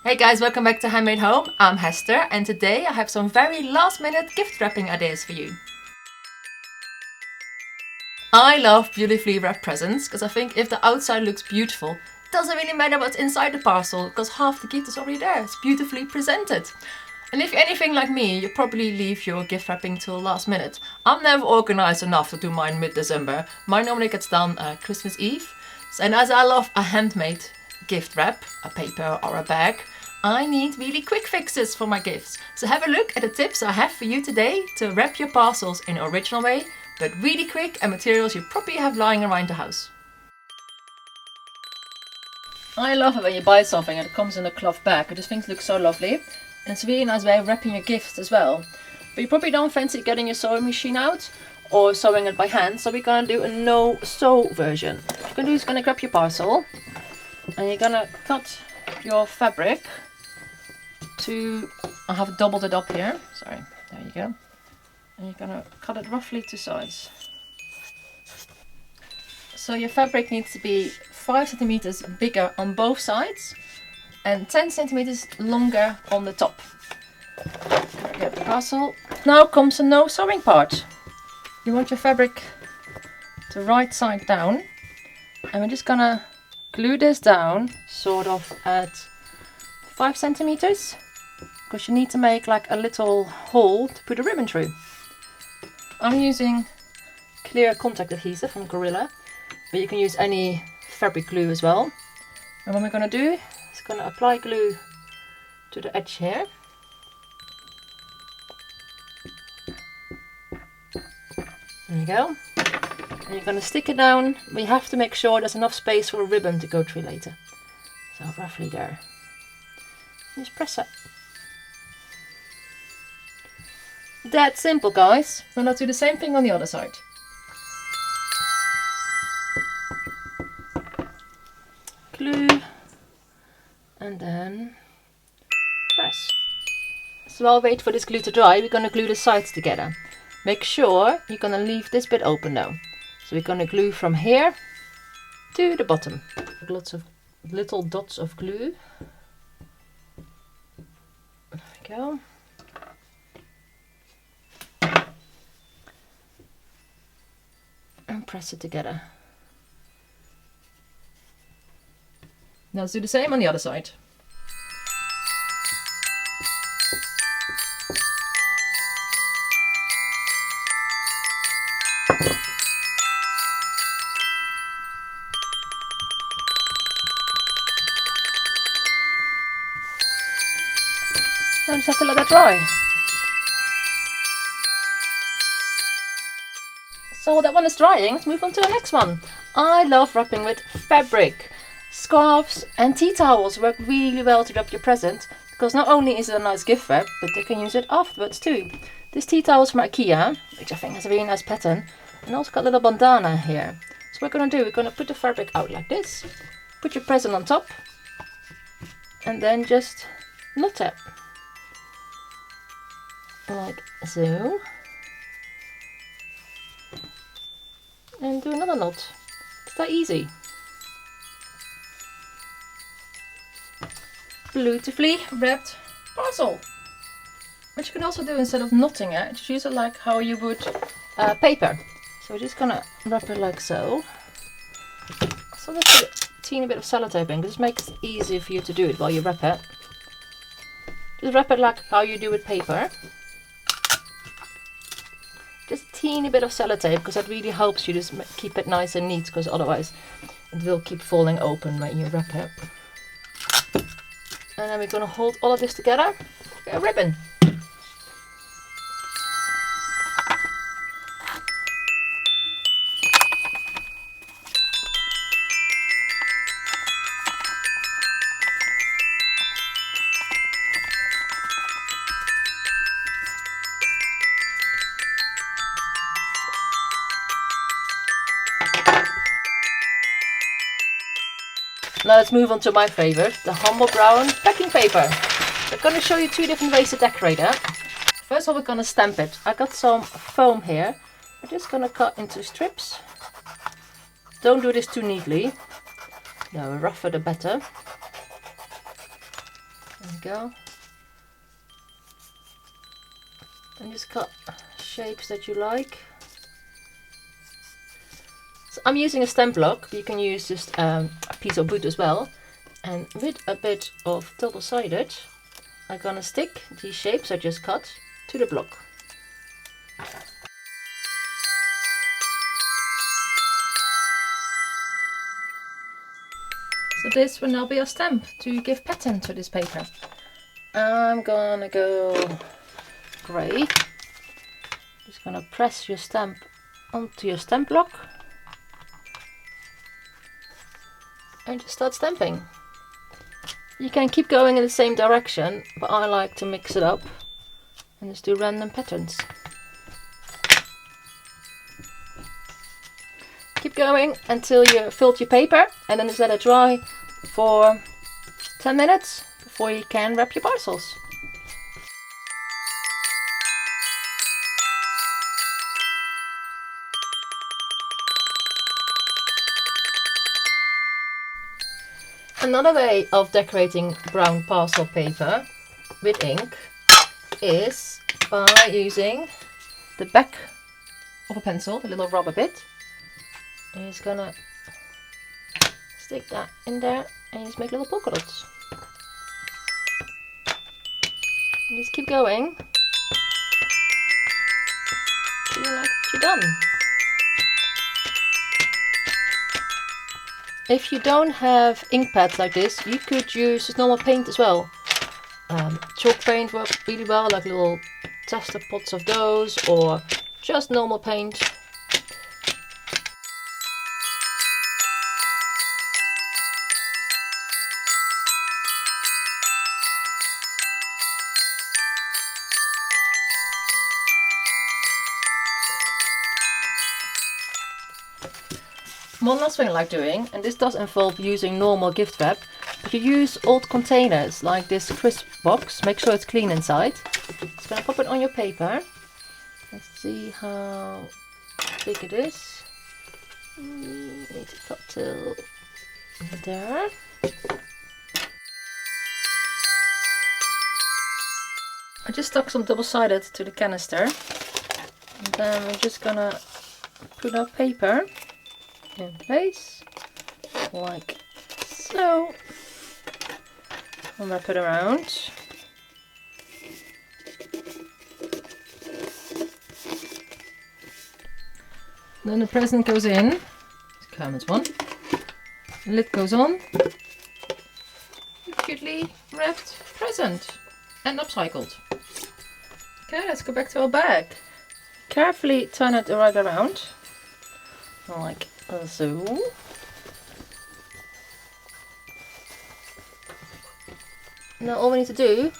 Hey guys, welcome back to Handmade Home. I'm Hester and today I have some very last minute gift wrapping ideas for you. I love beautifully wrapped presents because I think if the outside looks beautiful, it doesn't really matter what's inside the parcel because half the gift is already there. It's beautifully presented. And if you're anything like me, you probably leave your gift wrapping till last minute. I'm never organized enough to do mine mid-December. Mine normally gets done Christmas Eve. And as I love a handmade gift wrap, a paper or a bag, I need really quick fixes for my gifts. So have a look at the tips I have for you today to wrap your parcels in an original way, but really quick and materials you probably have lying around the house. I love it when you buy something and it comes in a cloth bag. I just think it looks so lovely. And it's a really nice way of wrapping your gifts as well. But you probably don't fancy getting your sewing machine out or sewing it by hand. So we're going to do a no-sew version. What you're going to do is going to grab your parcel and you're going to cut your fabric to, I have doubled it up here. Sorry, there you go. And you're going to cut it roughly to size. So your fabric needs to be 5 centimeters bigger on both sides and 10 centimeters longer on the top. Get the parcel. Now comes the no sewing part. You want your fabric to right side down, and we're just gonna glue this down sort of at 5 centimeters because you need to make like a little hole to put a ribbon through. I'm using clear contact adhesive from Gorilla, but you can use any fabric glue as well. And what we're gonna do, going to apply glue to the edge here. There you go. And you're going to stick it down. We have to make sure there's enough space for a ribbon to go through later. So roughly there. Just press it. That's simple, guys. Now let's do the same thing on the other side. Glue. And then press. So while we wait for this glue to dry, we're going to glue the sides together. Make sure you're going to leave this bit open now. So we're going to glue from here to the bottom. Lots of little dots of glue. There we go. And press it together. Now let's do the same on the other side. Now just have to let that dry. So while that one is drying, let's move on to the next one. I love wrapping with fabric. Scarves and tea towels work really well to wrap your present because not only is it a nice gift wrap, but they can use it afterwards too. This tea towel is from IKEA, which I think has a really nice pattern, and also got a little bandana here. So what we're going to do, we're going to put the fabric out like this, put your present on top, and then just knot it. Like so. And do another knot. It's that easy. Beautifully wrapped parcel. What you can also do instead of knotting it, just use it like how you would paper. So we're just gonna wrap it like so. So let's put a teeny bit of sellotape in, because this makes it easier for you to do it while you wrap it. Just wrap it like how you do with paper. Just a teeny bit of sellotape, because that really helps you just keep it nice and neat, because otherwise it will keep falling open when you wrap it. And then we're going to hold all of this together with a ribbon. Now let's move on to my favorite, the humble brown packing paper. I'm going to show you 2 different ways to decorate it. First of all, we're going to stamp it. I got some foam here. I'm just going to cut into strips. Don't do this too neatly. The rougher the better. There we go. And just cut shapes that you like. So I'm using a stamp block. You can use just a piece of wood as well. And with a bit of double-sided, I'm gonna stick these shapes I just cut to the block. So this will now be a stamp to give pattern to this paper. I'm gonna go grey. Just gonna press your stamp onto your stamp block and just start stamping. You can keep going in the same direction, but I like to mix it up and just do random patterns. Keep going until you filled your paper, and then just let it dry for 10 minutes before you can wrap your parcels. Another way of decorating brown parcel paper with ink is by using the back of a pencil, the little rubber bit. And you're just gonna stick that in there and just make little polka dots. And just keep going till you like what you've done. If you don't have ink pads like this, you could use just normal paint as well. Chalk paint works really well, like little tester pots of those, or just normal paint. One last thing I like doing, and this does involve using normal gift wrap, but you use old containers like this crisp box. Make sure it's clean inside. Just gonna pop it on your paper. Let's see how big it is. Need to cut till there. I just stuck some double-sided to the canister, and then we're just gonna put our paper in place like so, and wrap it around. Then the present goes in. It's Kermit's one. The lid goes on. Cutely wrapped present and upcycled. Okay, let's go back to our bag. Carefully turn it right around, like so. Now all we need to do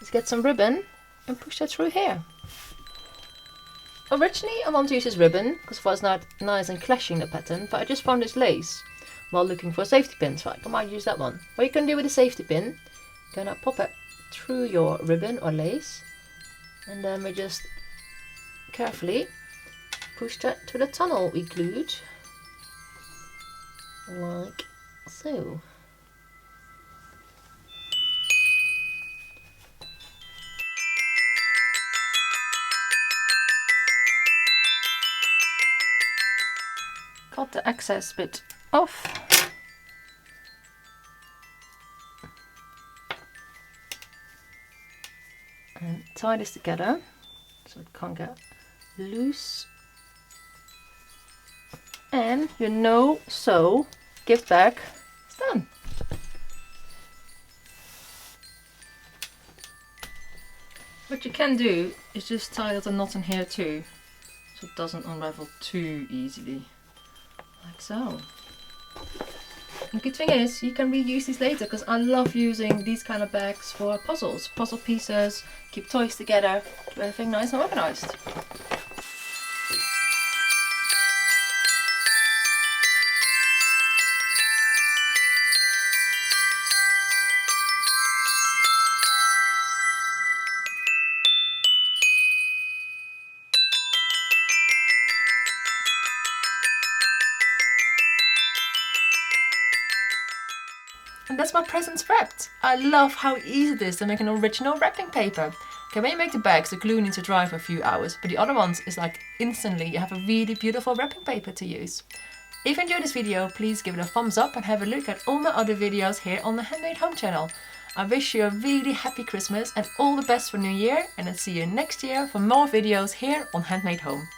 is get some ribbon and push that through here. Originally I want to use this ribbon because it was not nice and clashing the pattern, but I just found this lace while looking for a safety pin, so I might use that one. What you can do with a safety pin, you're gonna pop it through your ribbon or lace, and then we just carefully push that to the tunnel we glued, like so. Cut the excess bit off. And tie this together so it can't get loose. And your no-sew gift bag is done. What you can do is just tie a little knot in here too, so it doesn't unravel too easily. Like so. The good thing is you can reuse these later, because I love using these kind of bags for puzzles, puzzle pieces, keep toys together, keep everything nice and organized. And that's my presents wrapped. I love how easy it is to make an original wrapping paper. Okay, when you make the bags, the glue needs to dry for a few hours, but the other ones is like instantly you have a really beautiful wrapping paper to use. If you enjoyed this video, please give it a thumbs up and have a look at all my other videos here on the Handmade Home channel. I wish you a really happy Christmas and all the best for New Year, and I'll see you next year for more videos here on Handmade Home.